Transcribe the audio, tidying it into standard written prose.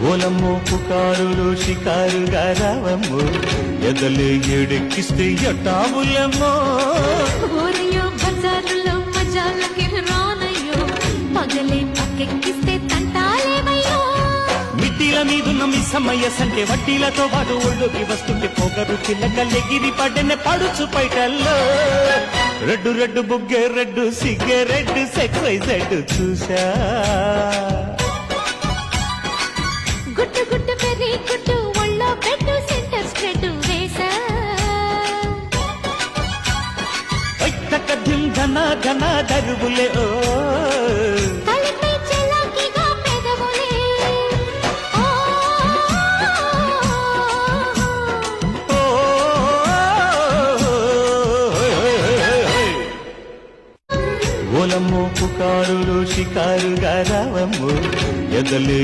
ఓలమ్మో పుకారులు షికారుగా రావమ్మో ఎదలు ఎడెక్కిస్తే ఎట్టావులమ్మో ఓరయ్యో బజారులో మజాలకి రానయ్యో పగలే పక్కెక్కిస్తే తంటాలేవయ్యో మిట్టిల మీదున్న మిస్సమ్మయ్య సంటే వడ్డీలతో పాటు ఒళ్ళోకి వస్తుంటే పొగరు చిల్లకల్లెగిరి పడ్డనే పడుచు పైటల్లో రెడ్డు రెడ్డు బుగ్గే రెడ్డు సిగ్గే రెడ్డు సెక్సైజెడ్ చూసా గుట్టు గుట్టు పెరి గుట్టు ఒళ్ళో పెట్టు సెంటర్ స్ప్రెడ్ వేసా ధిం ధన ధన దరువులే ఓ తలపై చెలాకిగా పెదవులే ఓలమ్మో పుకారులు షికారుగా రావమ్మో ఎదలు